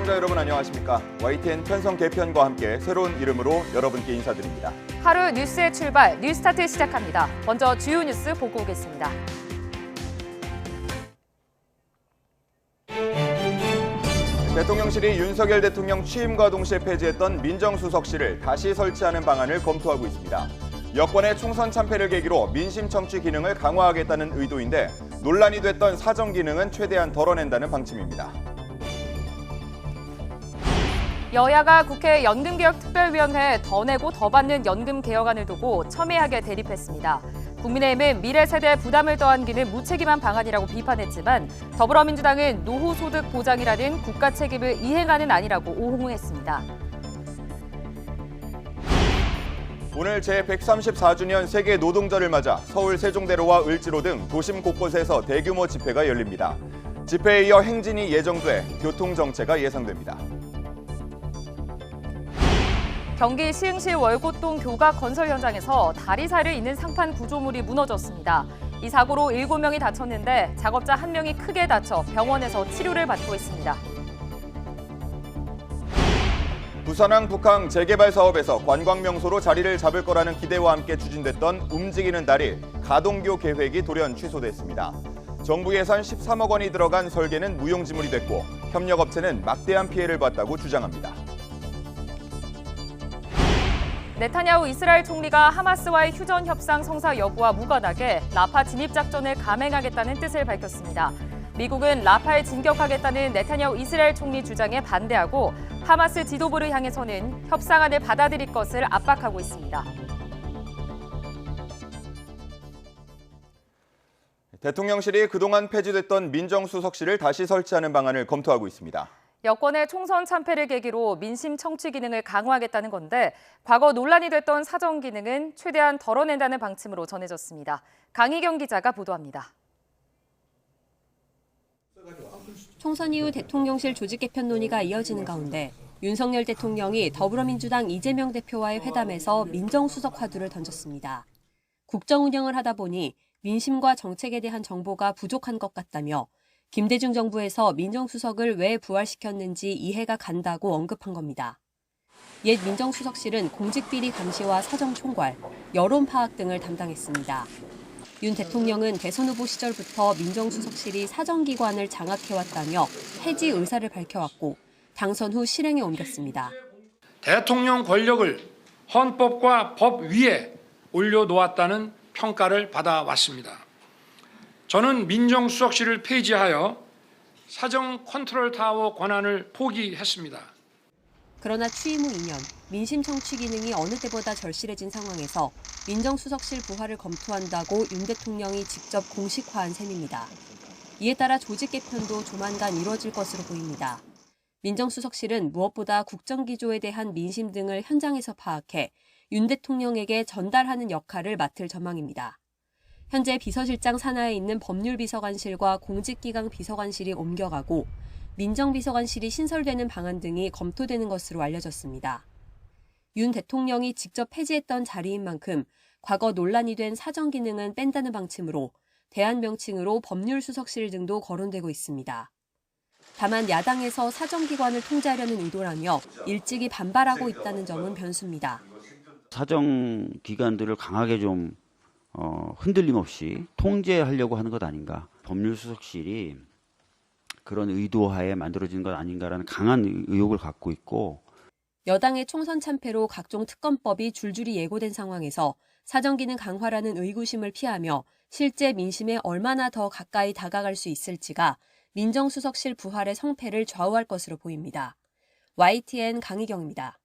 시청자 여러분 안녕하십니까? YTN 편성 개편과 함께 새로운 이름으로 여러분께 인사드립니다. 하루 뉴스의 출발, 뉴스타트 시작합니다. 먼저 주요 뉴스 보고 오겠습니다. 대통령실이 윤석열 대통령 취임과 동시에 폐지했던 민정수석실을 다시 설치하는 방안을 검토하고 있습니다. 여권의 총선 참패를 계기로 민심 청취 기능을 강화하겠다는 의도인데 논란이 됐던 사정 기능은 최대한 덜어낸다는 방침입니다. 여야가 국회 연금개혁특별위원회에 더 내고 더 받는 연금 개혁안을 두고 첨예하게 대립했습니다. 국민의힘은 미래 세대에 부담을 떠안기는 무책임한 방안이라고 비판했지만 더불어민주당은 노후소득 보장이라는 국가 책임을 이행하는 안이라고 옹호했습니다. 오늘 제134주년 세계 노동절을 맞아 서울 세종대로와 을지로 등 도심 곳곳에서 대규모 집회가 열립니다. 집회에 이어 행진이 예정돼 교통정체가 예상됩니다. 경기 시흥시 월곶동 교각 건설 현장에서 다리사를 잇는 상판 구조물이 무너졌습니다. 이 사고로 7명이 다쳤는데 작업자 1명이 크게 다쳐 병원에서 치료를 받고 있습니다. 부산항 북항 재개발 사업에서 관광명소로 자리를 잡을 거라는 기대와 함께 추진됐던 움직이는 다리 가동교 계획이 돌연 취소됐습니다. 정부 예산 13억 원이 들어간 설계는 무용지물이 됐고 협력업체는 막대한 피해를 봤다고 주장합니다. 네타냐후 이스라엘 총리가 하마스와의 휴전 협상 성사 여부와 무관하게 라파 진입 작전을 감행하겠다는 뜻을 밝혔습니다. 미국은 라파에 진격하겠다는 네타냐후 이스라엘 총리 주장에 반대하고 하마스 지도부를 향해서는 협상안을 받아들일 것을 압박하고 있습니다. 대통령실이 그동안 폐지됐던 민정수석실을 다시 설치하는 방안을 검토하고 있습니다. 여권의 총선 참패를 계기로 민심 청취 기능을 강화하겠다는 건데 과거 논란이 됐던 사정 기능은 최대한 덜어낸다는 방침으로 전해졌습니다. 강희경 기자가 보도합니다. 총선 이후 대통령실 조직 개편 논의가 이어지는 가운데 윤석열 대통령이 더불어민주당 이재명 대표와의 회담에서 민정수석 화두를 던졌습니다. 국정 운영을 하다 보니 민심과 정책에 대한 정보가 부족한 것 같다며 김대중 정부에서 민정수석을 왜 부활시켰는지 이해가 간다고 언급한 겁니다. 옛 민정수석실은 공직비리 감시와 사정 총괄, 여론 파악 등을 담당했습니다. 윤 대통령은 대선 후보 시절부터 민정수석실이 사정기관을 장악해왔다며 폐지 의사를 밝혀왔고 당선 후 실행에 옮겼습니다. 대통령 권력을 헌법과 법 위에 올려놓았다는 평가를 받아왔습니다. 저는 민정수석실을 폐지하여 사정 컨트롤 타워 권한을 포기했습니다. 그러나 취임 후 2년, 민심 청취 기능이 어느 때보다 절실해진 상황에서 민정수석실 부활을 검토한다고 윤 대통령이 직접 공식화한 셈입니다. 이에 따라 조직 개편도 조만간 이루어질 것으로 보입니다. 민정수석실은 무엇보다 국정기조에 대한 민심 등을 현장에서 파악해 윤 대통령에게 전달하는 역할을 맡을 전망입니다. 현재 비서실장 산하에 있는 법률비서관실과 공직기강 비서관실이 옮겨가고 민정비서관실이 신설되는 방안 등이 검토되는 것으로 알려졌습니다. 윤 대통령이 직접 폐지했던 자리인 만큼 과거 논란이 된 사정 기능은 뺀다는 방침으로 대안 명칭으로 법률수석실 등도 거론되고 있습니다. 다만 야당에서 사정기관을 통제하려는 의도라며 일찍이 반발하고 있다는 점은 변수입니다. 사정기관들을 강하게 좀 흔들림 없이 통제하려고 하는 것 아닌가. 법률수석실이 그런 의도하에 만들어진 것 아닌가라는 강한 의혹을 갖고 있고. 여당의 총선 참패로 각종 특검법이 줄줄이 예고된 상황에서 사정기능 강화라는 의구심을 피하며 실제 민심에 얼마나 더 가까이 다가갈 수 있을지가 민정수석실 부활의 성패를 좌우할 것으로 보입니다. YTN 강희경입니다.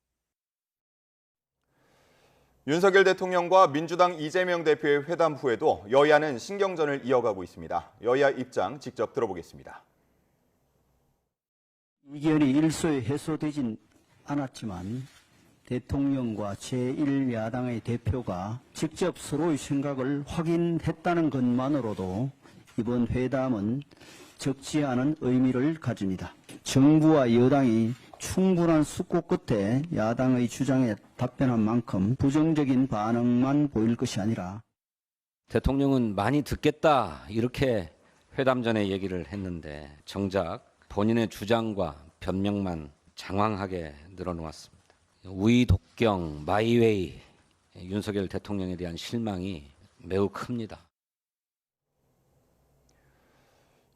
윤석열 대통령과 민주당 이재명 대표의 회담 후에도 여야는 신경전을 이어가고 있습니다. 여야 입장 직접 들어보겠습니다. 이견이 일소에 해소되진 않았지만 대통령과 제1야당의 대표가 직접 서로의 생각을 확인했다는 것만으로도 이번 회담은 적지 않은 의미를 가집니다. 정부와 여당이 충분한 숙고 끝에 야당의 주장에 답변한 만큼 부정적인 반응만 보일 것이 아니라 대통령은 많이 듣겠다 이렇게 회담 전에 얘기를 했는데 정작 본인의 주장과 변명만 장황하게 늘어놓았습니다. 우이 독경, 마이웨이, 윤석열 대통령에 대한 실망이 매우 큽니다.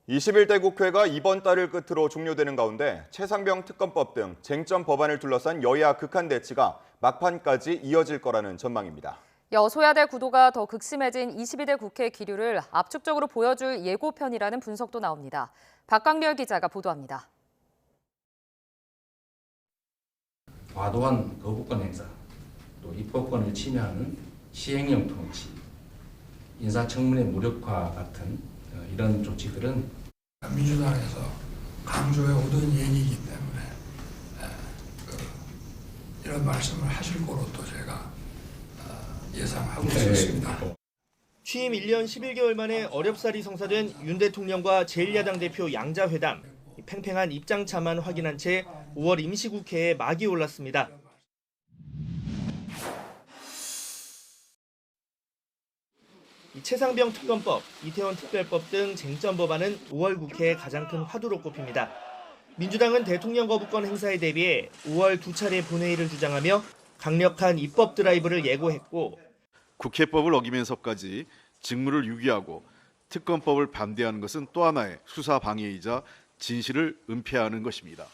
21대 국회가 이번 달을 끝으로 종료되는 가운데 최상병 특검법 등 쟁점 법안을 둘러싼 여야 극한 대치가 막판까지 이어질 거라는 전망입니다. 여소야대 구도가 더 극심해진 22대 국회 기류를 압축적으로 보여줄 예고편이라는 분석도 나옵니다. 박광렬 기자가 보도합니다. 과도한 거부권 행사, 또 입법권을 침해하는 시행령 통치, 인사청문회 무력화 같은 이런 조치들은 민주당에서 강조해 오던 얘기이기 때문에 이런 말씀을 하실 거로 또 제가 예상하고 있었습니다. 취임 1년 11개월 만에 어렵사리 성사된 윤 대통령과 제1야당 대표 양자회담. 팽팽한 입장차만 확인한 채 5월 임시국회에 막이 올랐습니다. 최상병 특검법, 이태원 특별법 등 쟁점 법안은 5월 국회의 가장 큰 화두로 꼽힙니다. 민주당은 대통령 거부권 행사에 대비해 5월 두 차례 본회의를 주장하며 강력한 입법 드라이브를 예고했고 국회법을 어기면서까지 직무를 유기하고 특검법을 반대하는 것은 또 하나의 수사 방해이자 진실을 은폐하는 것입니다.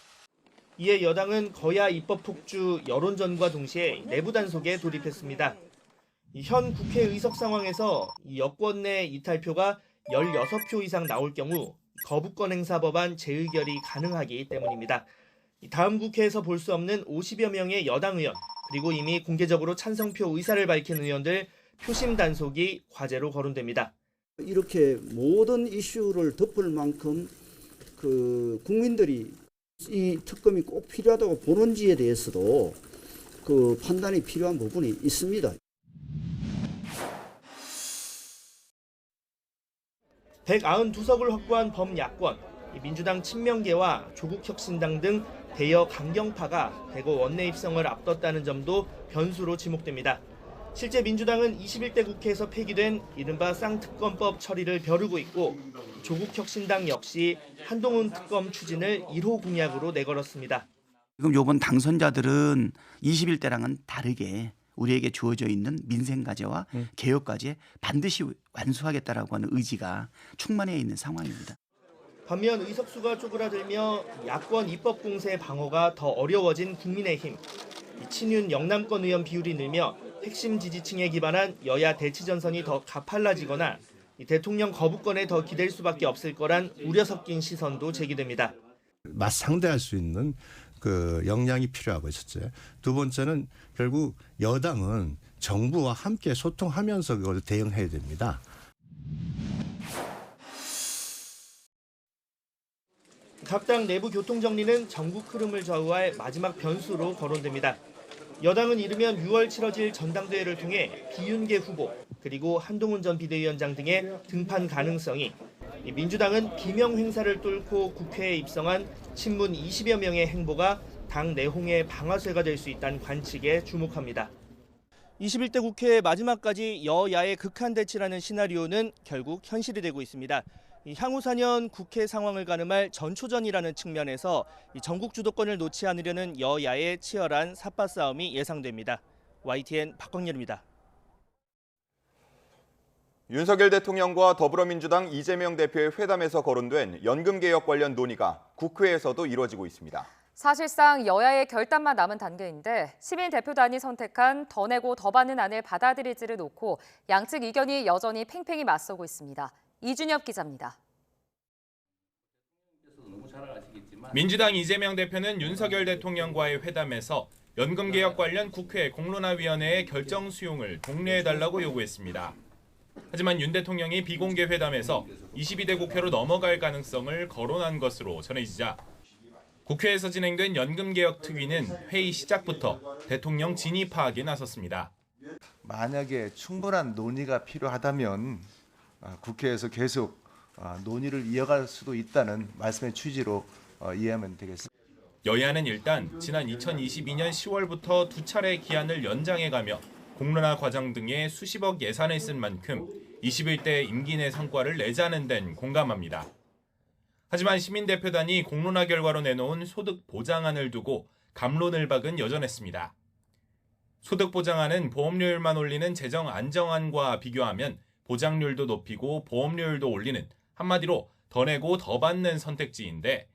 이에 여당은 거야 입법 폭주 여론전과 동시에 내부 단속에 돌입했습니다. 현 국회 의석 상황에서 여권 내 이탈표가 16표 이상 나올 경우 거부권 행사 법안 재의결이 가능하기 때문입니다. 다음 국회에서 볼 수 없는 50여 명의 여당 의원, 그리고 이미 공개적으로 찬성표 의사를 밝힌 의원들 표심 단속이 과제로 거론됩니다. 이렇게 모든 이슈를 덮을 만큼 국민들이 이 특검이 꼭 필요하다고 보는지에 대해서도 판단이 필요한 부분이 있습니다. 192석을 확보한 범야권, 민주당 친명계와 조국혁신당 등 대여 강경파가 대거 원내 입성을 앞뒀다는 점도 변수로 지목됩니다. 실제 민주당은 21대 국회에서 폐기된 이른바 쌍특검법 처리를 벼르고 있고 조국혁신당 역시 한동훈 특검 추진을 1호 공약으로 내걸었습니다. 지금 이번 당선자들은 21대랑은 다르게 우리에게 주어져 있는 민생과제와 개혁과제 반드시 완수하겠다라고 하는 의지가 충만해 있는 상황입니다. 반면 의석수가 쪼그라들며 야권 입법 공세 방어가 더 어려워진 국민의힘. 친윤 영남권 의원 비율이 늘며 핵심 지지층에 기반한 여야 대치 전선이 더 가팔라지거나 대통령 거부권에 더 기댈 수밖에 없을 거란 우려 섞인 시선도 제기됩니다. 맞상대할 수 있는 역량이 필요하고 첫째. 두 번째는 결국 여당은 정부와 함께 소통하면서 그걸 대응해야 됩니다. 각 당 내부 교통정리는 전국 흐름을 좌우할 마지막 변수로 거론됩니다. 여당은 이르면 6월 치러질 전당대회를 통해 비윤계 후보 그리고 한동훈 전 비대위원장 등의 등판 가능성이, 민주당은 기명 행사를 뚫고 국회에 입성한 친문 20여 명의 행보가 당 내홍의 방아쇠가 될 수 있다는 관측에 주목합니다. 21대 국회 마지막까지 여야의 극한 대치라는 시나리오는 결국 현실이 되고 있습니다. 향후 4년 국회 상황을 가늠할 전초전이라는 측면에서 전국 주도권을 놓지 않으려는 여야의 치열한 삿바 싸움이 예상됩니다. YTN 박광렬입니다. 윤석열 대통령과 더불어민주당 이재명 대표의 회담에서 거론된 연금개혁 관련 논의가 국회에서도 이뤄지고 있습니다. 사실상 여야의 결단만 남은 단계인데 시민 대표단이 선택한 더 내고 더 받는 안을 받아들일지를 놓고 양측 의견이 여전히 팽팽히 맞서고 있습니다. 이준엽 기자입니다. 민주당 이재명 대표는 윤석열 대통령과의 회담에서 연금개혁 관련 국회 공론화위원회의 결정 수용을 독려해달라고 요구했습니다. 하지만 윤 대통령이 비공개 회담에서 22대 국회로 넘어갈 가능성을 거론한 것으로 전해지자 국회에서 진행된 연금개혁 특위는 회의 시작부터 대통령 진입하기에 나섰습니다. 만약에 충분한 논의가 필요하다면 국회에서 계속 논의를 이어갈 수도 있다는 말씀의 취지로 이해하면 되겠습니다. 여야는 일단 지난 2022년 10월부터 두 차례 기한을 연장해가며 공론화 과정 등에 수십억 예산을 쓴 만큼 21대 임기 내 성과를 내자는 데는 공감합니다. 하지만 시민대표단이 공론화 결과로 내놓은 소득 보장안을 두고 갑론을박은 여전했습니다. 소득 보장안은 보험료율만 올리는 재정 안정안과 비교하면 보장률도 높이고 보험료율도 올리는, 한마디로 더 내고 더 받는 선택지인데,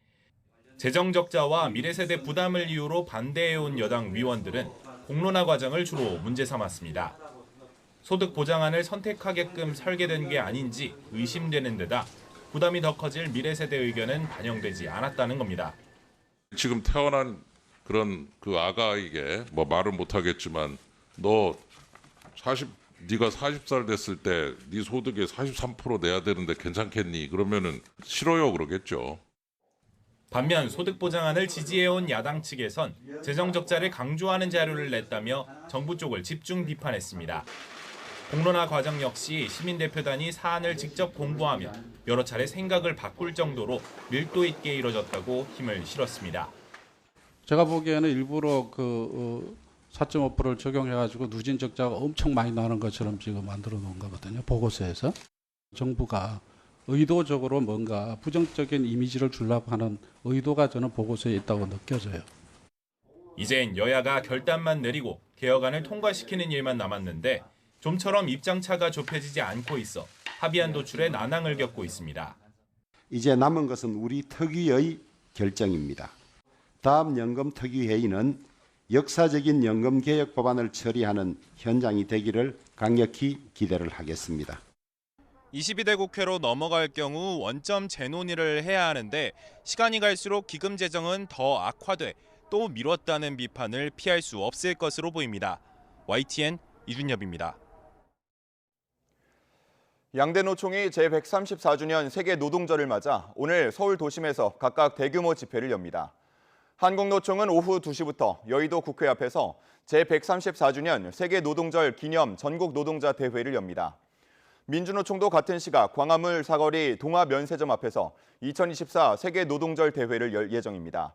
재정 적자와 미래세대 부담을 이유로 반대해온 여당 위원들은 공론화 과정을 주로 문제 삼았습니다. 소득 보장안을 선택하게끔 설계된 게 아닌지 의심되는 데다 부담이 더 커질 미래세대 의견은 반영되지 않았다는 겁니다. 지금 태어난 그런 그 아가에게 뭐 말은 못하겠지만 네가 40살 됐을 때 네 소득의 43% 내야 되는데 괜찮겠니? 그러면은 싫어요 그러겠죠. 반면 소득 보장안을 지지해온 야당 측에선 재정 적자를 강조하는 자료를 냈다며 정부 쪽을 집중 비판했습니다. 공론화 과정 역시 시민대표단이 사안을 직접 공부하며 여러 차례 생각을 바꿀 정도로 밀도 있게 이뤄졌다고 힘을 실었습니다. 제가 보기에는 일부러 4.5%를 적용해가지고 누진 적자가 엄청 많이 나는 것처럼 지금 만들어 놓은 거거든요. 보고서에서. 정부가 의도적으로 뭔가 부정적인 이미지를 주려고 하는 의도가 저는 보고서에 있다고 느껴져요. 이젠 여야가 결단만 내리고 개혁안을 통과시키는 일만 남았는데 좀처럼 입장차가 좁혀지지 않고 있어 합의안 도출에 난항을 겪고 있습니다. 이제 남은 것은 우리 특위의 결정입니다. 다음 연금특위회의는 역사적인 연금개혁 법안을 처리하는 현장이 되기를 강력히 기대를 하겠습니다. 22대 국회로 넘어갈 경우 원점 재논의를 해야 하는데 시간이 갈수록 기금 재정은 더 악화돼 또 미뤘다는 비판을 피할 수 없을 것으로 보입니다. YTN 이준엽입니다. 양대 노총이 제134주년 세계 노동절을 맞아 오늘 서울 도심에서 각각 대규모 집회를 엽니다. 한국노총은 오후 2시부터 여의도 국회 앞에서 제134주년 세계 노동절 기념 전국 노동자 대회를 엽니다. 민주노총도 같은 시각 광화문 사거리 동아면세점 앞에서 2024 세계 노동절 대회를 열 예정입니다.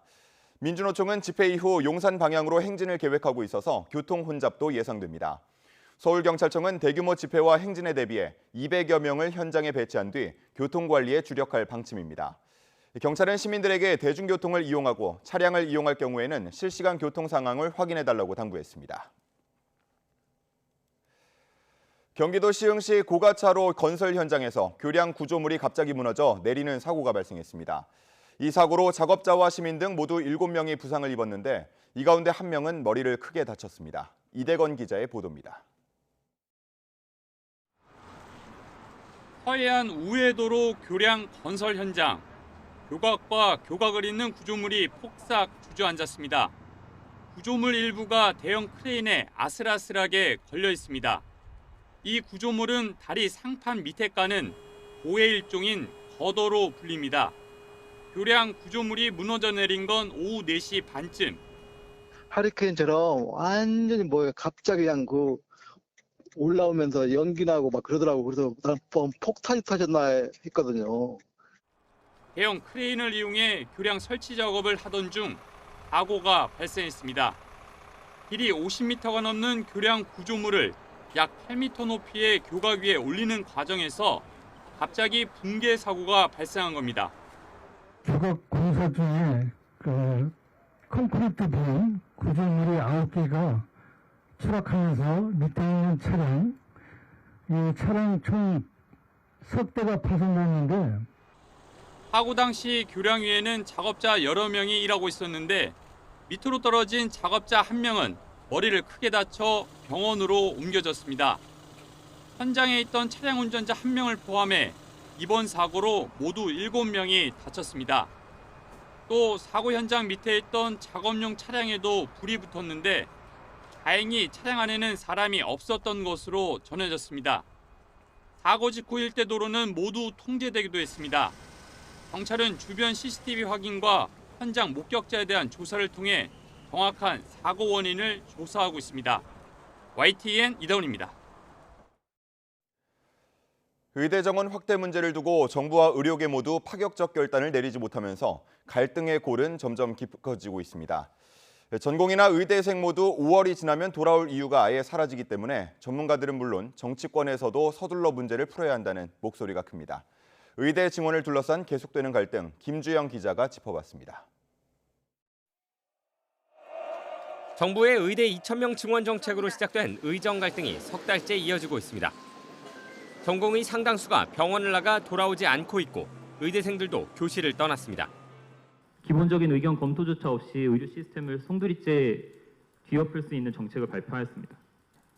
민주노총은 집회 이후 용산 방향으로 행진을 계획하고 있어서 교통 혼잡도 예상됩니다. 서울경찰청은 대규모 집회와 행진에 대비해 200여 명을 현장에 배치한 뒤 교통관리에 주력할 방침입니다. 경찰은 시민들에게 대중교통을 이용하고 차량을 이용할 경우에는 실시간 교통 상황을 확인해달라고 당부했습니다. 경기도 시흥시 고가차로 건설 현장에서 교량 구조물이 갑자기 무너져 내리는 사고가 발생했습니다. 이 사고로 작업자와 시민 등 모두 7명이 부상을 입었는데 이 가운데 1명은 머리를 크게 다쳤습니다. 이대건 기자의 보도입니다. 화해안 우회도로 교량 건설 현장. 교각과 교각을 잇는 구조물이 폭삭 주저앉았습니다. 구조물 일부가 대형 크레인에 아슬아슬하게 걸려 있습니다. 이 구조물은 다리 상판 밑에 까는 고의 일종인 거더로 불립니다. 교량 구조물이 무너져 내린 건 오후 4시 반쯤. 하리케인처럼 완전히 갑자기 그냥 올라오면서 연기 나고 막 그러더라고. 그래서 난 폭탄이 터졌나 했거든요. 대형 크레인을 이용해 교량 설치 작업을 하던 중 사고가 발생했습니다. 길이 50m가 넘는 교량 구조물을 약 8m 높이의 교각 위에 올리는 과정에서 갑자기 붕괴 사고가 발생한 겁니다. 교각 공사 중에 콘크리트 부분 구조물이 9개가 추락하면서 밑에 있는 차량, 이 차량 총 석 대가 파손됐는데 사고 당시 교량 위에는 작업자 여러 명이 일하고 있었는데 밑으로 떨어진 작업자 1명은 머리를 크게 다쳐 병원으로 옮겨졌습니다. 현장에 있던 차량 운전자 1명을 포함해 이번 사고로 모두 7명이 다쳤습니다. 또 사고 현장 밑에 있던 작업용 차량에도 불이 붙었는데 다행히 차량 안에는 사람이 없었던 것으로 전해졌습니다. 사고 직후 일대 도로는 모두 통제되기도 했습니다. 경찰은 주변 CCTV 확인과 현장 목격자에 대한 조사를 통해 정확한 사고 원인을 조사하고 있습니다. YTN 이다운입니다. 의대 정원 확대 문제를 두고 정부와 의료계 모두 파격적 결단을 내리지 못하면서 갈등의 골은 점점 깊어지고 있습니다. 전공의나 의대생 모두 5월이 지나면 돌아올 이유가 아예 사라지기 때문에 전문가들은 물론 정치권에서도 서둘러 문제를 풀어야 한다는 목소리가 큽니다. 의대 증원을 둘러싼 계속되는 갈등, 김주영 기자가 짚어봤습니다. 정부의 의대 2,000명 증원 정책으로 시작된 의정 갈등이 석 달째 이어지고 있습니다. 전공의 상당수가 병원을 나가 돌아오지 않고 있고 의대생들도 교실을 떠났습니다. 기본적인 의견 검토조차 없이 의료 시스템을 송두리째 뒤엎을 수 있는 정책을 발표하였습니다.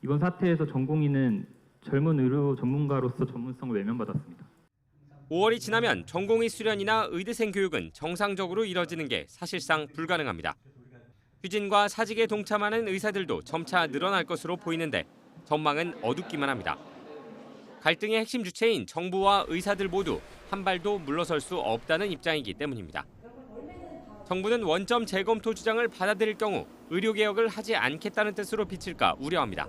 이번 사태에서 전공의는 젊은 의료 전문가로서 전문성을 외면받았습니다. 5월이 지나면 전공의 수련이나 의대생 교육은 정상적으로 이뤄지는 게 사실상 불가능합니다. 휴진과 사직에 동참하는 의사들도 점차 늘어날 것으로 보이는데 전망은 어둡기만 합니다. 갈등의 핵심 주체인 정부와 의사들 모두 한 발도 물러설 수 없다는 입장이기 때문입니다. 정부는 원점 재검토 주장을 받아들일 경우 의료개혁을 하지 않겠다는 뜻으로 비칠까 우려합니다.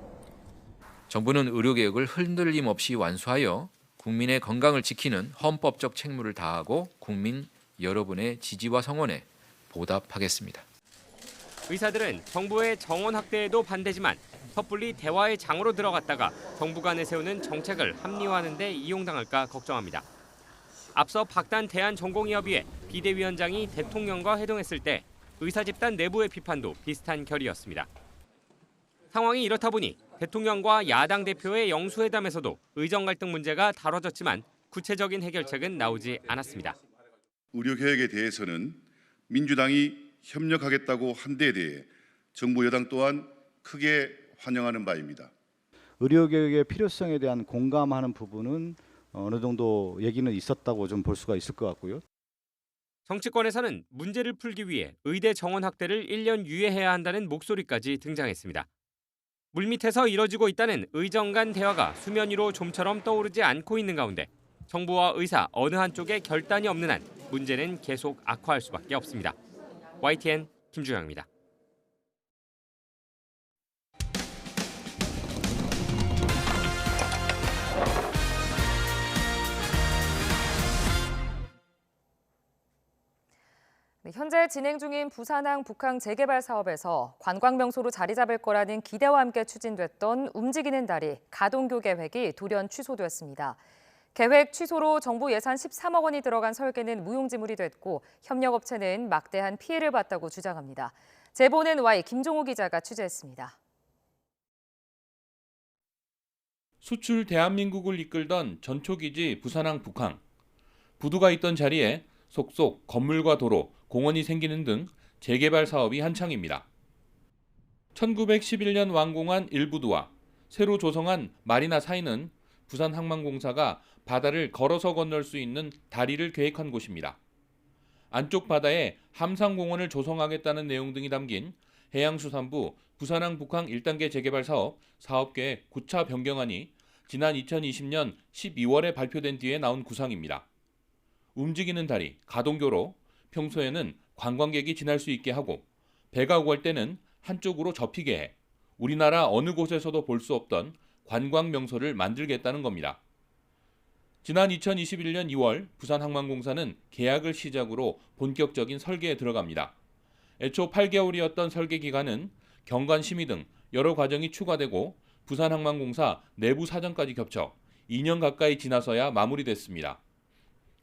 정부는 의료개혁을 흔들림 없이 완수하여 국민의 건강을 지키는 헌법적 책무를 다하고 국민 여러분의 지지와 성원에 보답하겠습니다. 의사들은 정부의 정원 확대에도 반대지만 섣불리 대화의 장으로 들어갔다가 정부가 내세우는 정책을 합리화하는 데 이용당할까 걱정합니다. 앞서 박단 대한전공의협의회 비대위원장이 대통령과 회동했을 때 의사 집단 내부의 비판도 비슷한 결이었습니다. 상황이 이렇다 보니 대통령과 야당 대표의 영수회담에서도 의정 갈등 문제가 다뤄졌지만 구체적인 해결책은 나오지 않았습니다. 의료개혁에 대해서는 민주당이 협력하겠다고 한 데 대해 정부 여당 또한 크게 환영하는 바입니다. 의료개혁의 필요성에 대한 공감하는 부분은 어느 정도 얘기는 있었다고 좀 볼 수가 있을 것 같고요. 정치권에서는 문제를 풀기 위해 의대 정원 확대를 1년 유예해야 한다는 목소리까지 등장했습니다. 물밑에서 이뤄지고 있다는 의정 간 대화가 수면 위로 좀처럼 떠오르지 않고 있는 가운데 정부와 의사 어느 한쪽에 결단이 없는 한 문제는 계속 악화할 수밖에 없습니다. YTN 김주영입니다. 현재 진행 중인 부산항 북항 재개발 사업에서 관광명소로 자리 잡을 거라는 기대와 함께 추진됐던 움직이는 다리 가동교 계획이 돌연 취소됐습니다. 계획 취소로 정부 예산 13억 원이 들어간 설계는 무용지물이 됐고 협력업체는 막대한 피해를 봤다고 주장합니다. 제보는 Y 김종호 기자가 취재했습니다. 수출 대한민국을 이끌던 전초기지 부산항 북항. 부두가 있던 자리에 속속 건물과 도로, 공원이 생기는 등 재개발 사업이 한창입니다. 1911년 완공한 1부두와 새로 조성한 마리나 사이는 부산항만공사가 바다를 걸어서 건널 수 있는 다리를 계획한 곳입니다. 안쪽 바다에 함상공원을 조성하겠다는 내용 등이 담긴 해양수산부 부산항 북항 1단계 재개발 사업 사업계획 9차 변경안이 지난 2020년 12월에 발표된 뒤에 나온 구상입니다. 움직이는 다리, 가동교로 평소에는 관광객이 지날 수 있게 하고 배가 오갈 때는 한쪽으로 접히게 해 우리나라 어느 곳에서도 볼 수 없던 관광 명소를 만들겠다는 겁니다. 지난 2021년 2월 부산항만공사는 계약을 시작으로 본격적인 설계에 들어갑니다. 애초 8개월이었던 설계 기간은 경관 심의 등 여러 과정이 추가되고 부산항만공사 내부 사정까지 겹쳐 2년 가까이 지나서야 마무리됐습니다.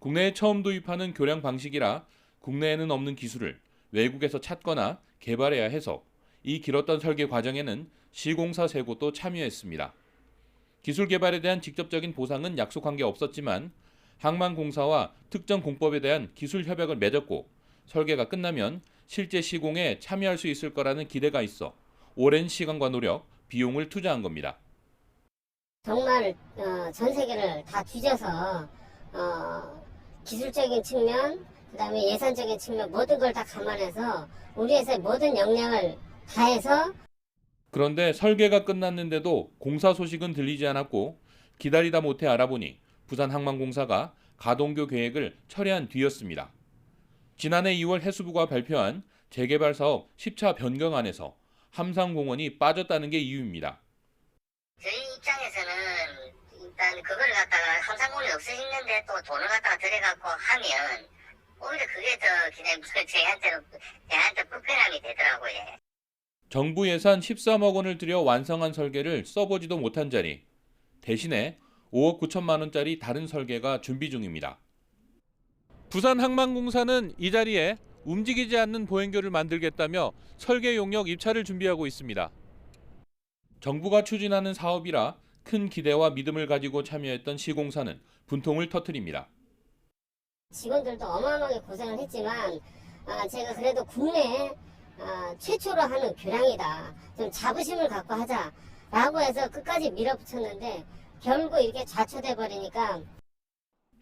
국내에 처음 도입하는 교량 방식이라 국내에는 없는 기술을 외국에서 찾거나 개발해야 해서 이 길었던 설계 과정에는 시공사 3곳도 참여했습니다. 기술 개발에 대한 직접적인 보상은 약속한 게 없었지만 항만공사와 특정 공법에 대한 기술 협약을 맺었고 설계가 끝나면 실제 시공에 참여할 수 있을 거라는 기대가 있어 오랜 시간과 노력, 비용을 투자한 겁니다. 정말 전 세계를 다 뒤져서 기술적인 측면, 그다음에 예산적인 측면 모든 걸 다 감안해서 우리 회사의 모든 역량을 다해서 그런데 설계가 끝났는데도 공사 소식은 들리지 않았고 기다리다 못해 알아보니 부산항만공사가 가동교 계획을 철회한 뒤였습니다. 지난해 2월 해수부가 발표한 재개발 사업 10차 변경안에서 함상공원이 빠졌다는 게 이유입니다. 저희 입장에서는 일단 그걸 갖다가 함상공원이 없어지는데 또 돈을 갖다가 들여갖고 하면 오히려 그게 더 그냥 저희한테 불편함이 되더라고요. 정부 예산 13억 원을 들여 완성한 설계를 써보지도 못한 자리, 대신에 5억 9천만 원짜리 다른 설계가 준비 중입니다. 부산항만공사는 이 자리에 움직이지 않는 보행교를 만들겠다며 설계 용역 입찰을 준비하고 있습니다. 정부가 추진하는 사업이라 큰 기대와 믿음을 가지고 참여했던 시공사는 분통을 터뜨립니다. 직원들도 어마어마하게 고생을 했지만 제가 그래도 국내 최초로 하는 교량이다. 좀 자부심을 갖고 하자라고 해서 끝까지 밀어붙였는데 결국 이렇게 좌초돼 버리니까.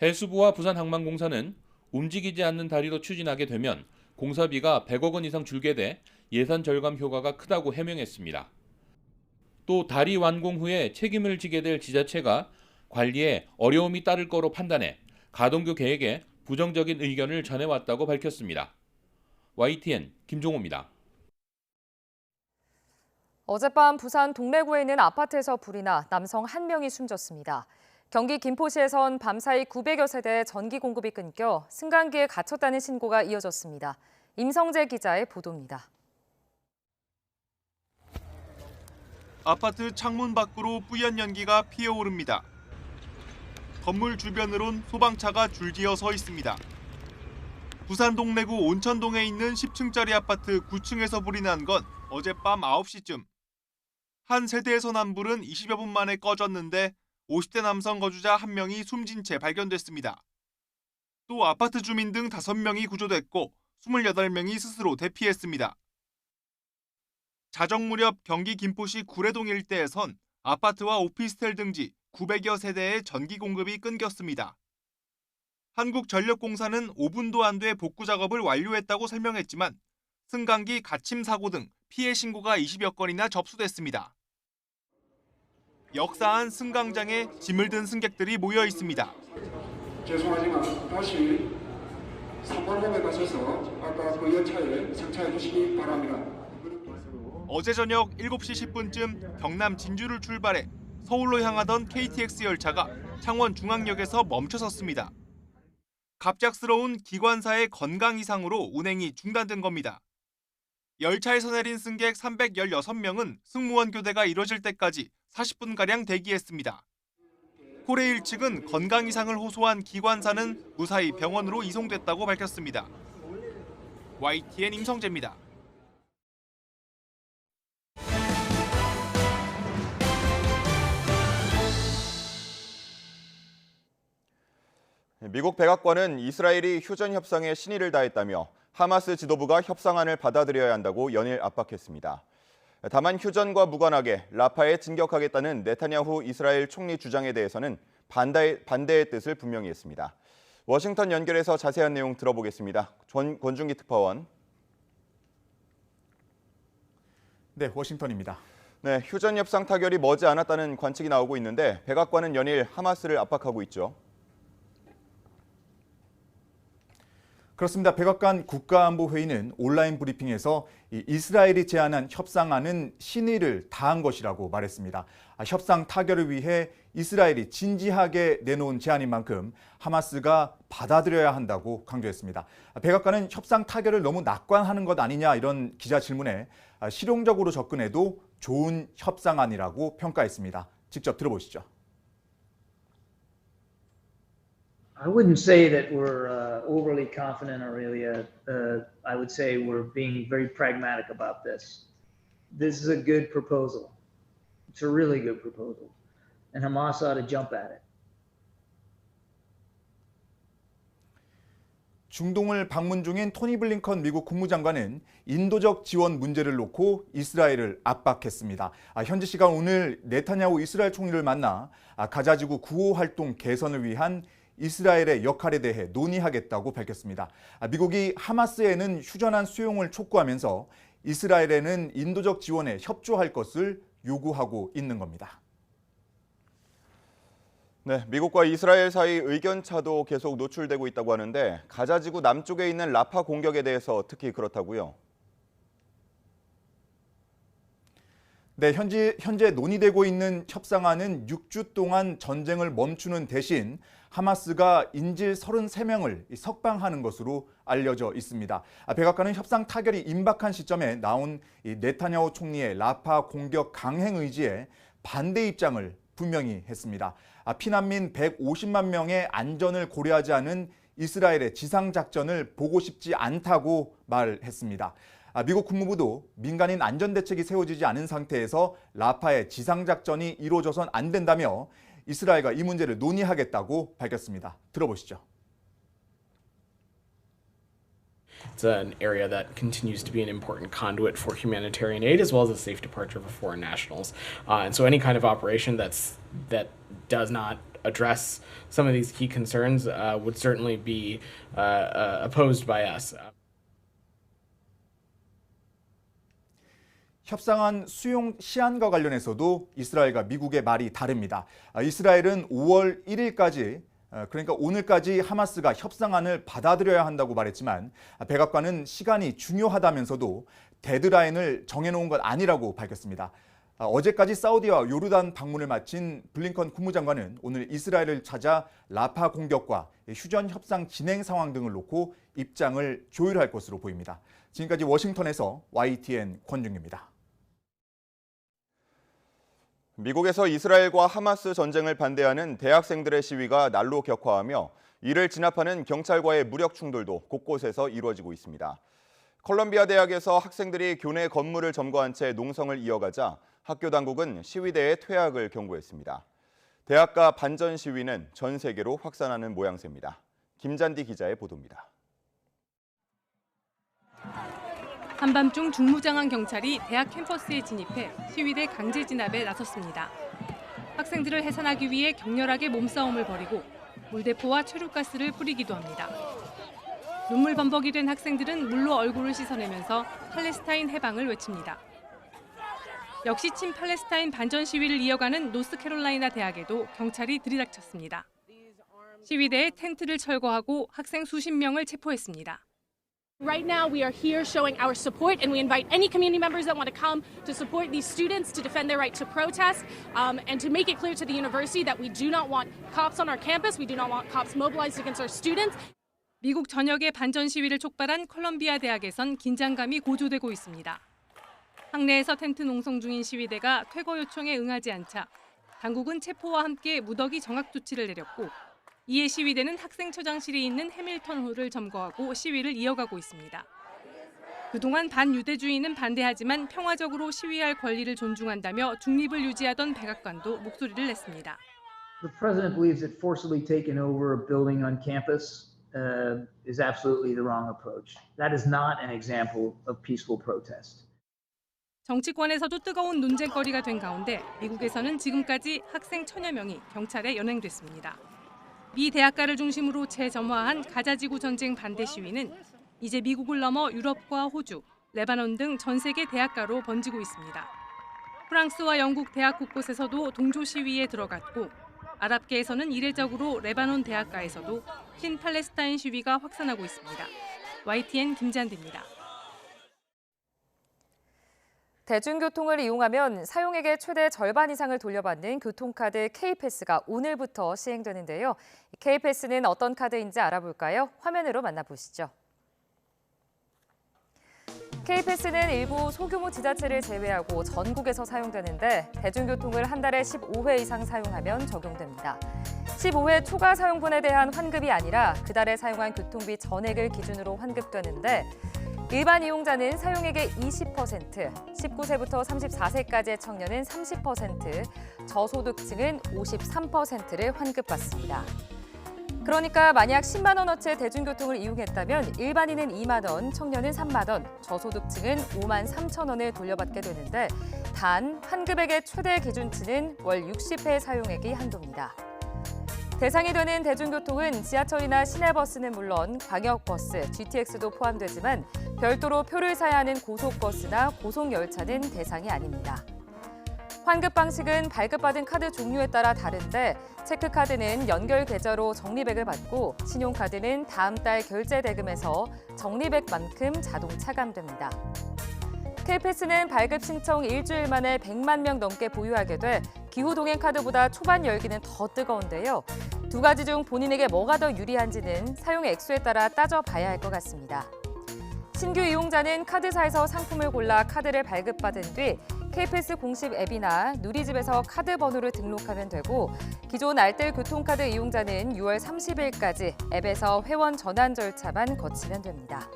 해수부와 부산항만공사는 움직이지 않는 다리로 추진하게 되면 공사비가 100억 원 이상 줄게 돼 예산 절감 효과가 크다고 해명했습니다. 또 다리 완공 후에 책임을 지게 될 지자체가 관리에 어려움이 따를 거로 판단해 가동교 계획에 부정적인 의견을 전해왔다고 밝혔습니다. YTN 김종호입니다. 어젯밤 부산 동래구에 있는 아파트에서 불이 나 남성 1명이 숨졌습니다. 경기 김포시에선 밤사이 900여 세대의 전기 공급이 끊겨 승강기에 갇혔다는 신고가 이어졌습니다. 임성재 기자의 보도입니다. 아파트 창문 밖으로 뿌연 연기가 피어오릅니다. 건물 주변으론 소방차가 줄지어 서 있습니다. 부산 동래구 온천동에 있는 10층짜리 아파트 9층에서 불이 난 건 어젯밤 9시쯤. 한 세대에서 난 불은 20여 분 만에 꺼졌는데 50대 남성 거주자 1명이 숨진 채 발견됐습니다. 또 아파트 주민 등 5명이 구조됐고 28명이 스스로 대피했습니다. 자정 무렵 경기 김포시 구례동 일대에선 아파트와 오피스텔 등지 900여 세대의 전기 공급이 끊겼습니다. 한국전력공사는 5분도 안 돼 복구 작업을 완료했다고 설명했지만 승강기 갇힘 사고 등 피해 신고가 20여 건이나 접수됐습니다. 역사한 승강장에 짐을 든 승객들이 모여 있습니다. 죄송하지만 다시 3번역에 가셔서 아까 그 열차에 승차해 주시기 바랍니다. 어제 저녁 7시 10분쯤 경남 진주를 출발해 서울로 향하던 KTX 열차가 창원 중앙역에서 멈춰섰습니다. 갑작스러운 기관사의 건강 이상으로 운행이 중단된 겁니다. 열차에서 내린 승객 316명은 승무원 교대가 이뤄질 때까지 40분가량 대기했습니다. 코레일 측은 건강 이상을 호소한 기관사는 무사히 병원으로 이송됐다고 밝혔습니다. YTN 임성재입니다. 미국 백악관은 이스라엘이 휴전 협상에 신의를 다했다며 하마스 지도부가 협상안을 받아들여야 한다고 연일 압박했습니다. 다만 휴전과 무관하게 라파에 진격하겠다는 네타냐후 이스라엘 총리 주장에 대해서는 반대의 뜻을 분명히 했습니다. 워싱턴 연결해서 자세한 내용 들어보겠습니다. 권중기 특파원. 네, 워싱턴입니다. 네, 휴전 협상 타결이 머지 않았다는 관측이 나오고 있는데 백악관은 연일 하마스를 압박하고 있죠. 그렇습니다. 백악관 국가안보회의는 온라인 브리핑에서 이스라엘이 제안한 협상안은 신의를 다한 것이라고 말했습니다. 협상 타결을 위해 이스라엘이 진지하게 내놓은 제안인 만큼 하마스가 받아들여야 한다고 강조했습니다. 백악관은 협상 타결을 너무 낙관하는 것 아니냐 이런 기자 질문에 실용적으로 접근해도 좋은 협상안이라고 평가했습니다. 직접 들어보시죠. I wouldn't say that we're overly confident, Aurelia. I would say we're being very pragmatic about this. This is a good proposal. It's a really good proposal. And Hamas ought to jump at it. 중동을 방문 중인 토니 블링컨 미국 국무장관은 인도적 지원 문제를 놓고 이스라엘을 압박했습니다. 현지 시간 오늘 네타냐후 이스라엘 총리를 만나 가자지구 구호 활동 개선을 위한 이스라엘의 역할에 대해 논의하겠다고 밝혔습니다. 미국이 하마스에는 휴전안 수용을 촉구하면서 이스라엘에는 인도적 지원에 협조할 것을 요구하고 있는 겁니다. 네, 미국과 이스라엘 사이 의견차도 계속 노출되고 있다고 하는데 가자지구 남쪽에 있는 라파 공격에 대해서 특히 그렇다고요? 네, 현재 논의되고 있는 협상안은 6주 동안 전쟁을 멈추는 대신 하마스가 인질 33명을 석방하는 것으로 알려져 있습니다. 백악관은 협상 타결이 임박한 시점에 나온 네타냐후 총리의 라파 공격 강행 의지에 반대 입장을 분명히 했습니다. 피난민 150만 명의 안전을 고려하지 않은 이스라엘의 지상작전을 보고 싶지 않다고 말했습니다. 미국 국무부도 민간인 안전대책이 세워지지 않은 상태에서 라파의 지상작전이 이루어져선 안 된다며 이스라엘과 이 문제를 논의하겠다고 밝혔습니다. 들어보시죠. It's an area that continues to be an important conduit for humanitarian aid as well as the safe departure of foreign nationals. And so any kind of operation that does not address some of these key concerns would certainly be opposed by us. 협상안 수용 시한과 관련해서도 이스라엘과 미국의 말이 다릅니다. 이스라엘은 5월 1일까지 그러니까 오늘까지 하마스가 협상안을 받아들여야 한다고 말했지만 백악관은 시간이 중요하다면서도 데드라인을 정해놓은 것 아니라고 밝혔습니다. 어제까지 사우디와 요르단 방문을 마친 블링컨 국무장관은 오늘 이스라엘을 찾아 라파 공격과 휴전 협상 진행 상황 등을 놓고 입장을 조율할 것으로 보입니다. 지금까지 워싱턴에서 YTN 권중입니다. 미국에서 이스라엘과 하마스 전쟁을 반대하는 대학생들의 시위가 날로 격화하며 이를 진압하는 경찰과의 무력 충돌도 곳곳에서 이루어지고 있습니다. 콜롬비아 대학에서 학생들이 교내 건물을 점거한 채 농성을 이어가자 학교 당국은 시위대의 퇴학을 경고했습니다. 대학가 반전 시위는 전 세계로 확산하는 모양새입니다. 김잔디 기자의 보도입니다. 한밤중 중무장한 경찰이 대학 캠퍼스에 진입해 시위대 강제 진압에 나섰습니다. 학생들을 해산하기 위해 격렬하게 몸싸움을 벌이고 물대포와 최루가스를 뿌리기도 합니다. 눈물 범벅이 된 학생들은 물로 얼굴을 씻어내면서 팔레스타인 해방을 외칩니다. 역시 친팔레스타인 반전 시위를 이어가는 노스캐롤라이나 대학에도 경찰이 들이닥쳤습니다. 시위대에 텐트를 철거하고 학생 수십 명을 체포했습니다. Right now, we are here showing our support, and we invite any community members that want to come to support these students to defend their right to protest, and to make it clear to the university that we do not want cops on our campus, we do not want cops mobilized against our students. 미국 전역의 반전 시위를 촉발한 콜롬비아 대학에선 긴장감이 고조되고 있습니다. 학내에서 텐트 농성 중인 시위대가 퇴거 요청에 응하지 않자 당국은 체포와 함께 무더기 정학 조치를 내렸고 이에 시위대는 학생처장실이 있는 해밀턴홀을 점거하고 시위를 이어가고 있습니다. 그동안 반유대주의는 반대하지만 평화적으로 시위할 권리를 존중한다며 중립을 유지하던 백악관도 목소리를 냈습니다. The president believes that forcibly taking over a building on campus is absolutely the wrong approach. That is not an example of peaceful protest. 정치권에서도 뜨거운 논쟁거리가 된 가운데 미국에서는 지금까지 학생 1000여 명이 경찰에 연행됐습니다. 미 대학가를 중심으로 재점화한 가자지구 전쟁 반대 시위는 이제 미국을 넘어 유럽과 호주, 레바논 등 전 세계 대학가로 번지고 있습니다. 프랑스와 영국 대학 곳곳에서도 동조 시위에 들어갔고 아랍계에서는 이례적으로 레바논 대학가에서도 친팔레스타인 시위가 확산하고 있습니다. YTN 김잔디입니다. 대중교통을 이용하면 사용액의 최대 절반 이상을 돌려받는 교통카드 K패스가 오늘부터 시행되는데요. K패스는 어떤 카드인지 알아볼까요? 화면으로 만나보시죠. K패스는 일부 소규모 지자체를 제외하고 전국에서 사용되는데 대중교통을 한 달에 15회 이상 사용하면 적용됩니다. 15회 초과 사용분에 대한 환급이 아니라 그달에 사용한 교통비 전액을 기준으로 환급되는데 일반 이용자는 사용액의 20%, 19세부터 34세까지의 청년은 30%, 저소득층은 53%를 환급받습니다. 그러니까 만약 10만 원어치의 대중교통을 이용했다면 일반인은 2만 원, 청년은 3만 원, 저소득층은 5만 3천 원을 돌려받게 되는데 단 환급액의 최대 기준치는 월 60회 사용액이 한도입니다. 대상이 되는 대중교통은 지하철이나 시내버스는 물론 광역버스, GTX도 포함되지만 별도로 표를 사야 하는 고속버스나 고속열차는 대상이 아닙니다. 환급 방식은 발급받은 카드 종류에 따라 다른데 체크카드는 연결 계좌로 적립액을 받고 신용카드는 다음 달 결제 대금에서 적립액만큼 자동 차감됩니다. K패스는 발급 신청 일주일 만에 100만 명 넘게 보유하게 돼 기후동행 카드보다 초반 열기는 더 뜨거운데요. 두 가지 중 본인에게 뭐가 더 유리한지는 사용 액수에 따라 따져봐야 할 것 같습니다. 신규 이용자는 카드사에서 상품을 골라 카드를 발급받은 뒤 K패스 공식 앱이나 누리집에서 카드 번호를 등록하면 되고 기존 알뜰 교통카드 이용자는 6월 30일까지 앱에서 회원 전환 절차만 거치면 됩니다.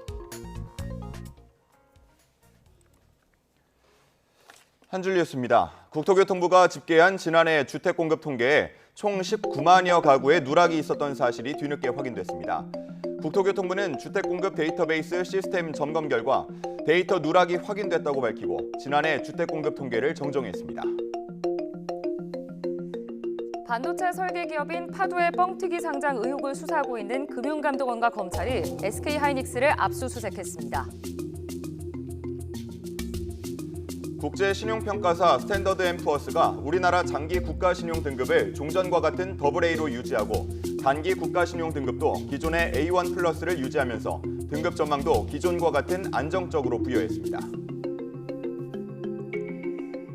한 줄 뉴스입니다. 국토교통부가 집계한 지난해 주택 공급 통계에 총 19만여 가구에 누락이 있었던 사실이 뒤늦게 확인됐습니다. 국토교통부는 주택 공급 데이터베이스 시스템 점검 결과 데이터 누락이 확인됐다고 밝히고 지난해 주택 공급 통계를 정정했습니다. 반도체 설계 기업인 파도의 뻥튀기 상장 의혹을 수사하고 있는 금융감독원과 검찰이 SK하이닉스를 압수수색했습니다. 국제신용평가사 스탠더드앤푸어스가 우리나라 장기 국가신용 등급을 종전과 같은 AA로 유지하고 단기 국가신용 등급도 기존의 A1 플러스를 유지하면서 등급 전망도 기존과 같은 안정적으로 부여했습니다.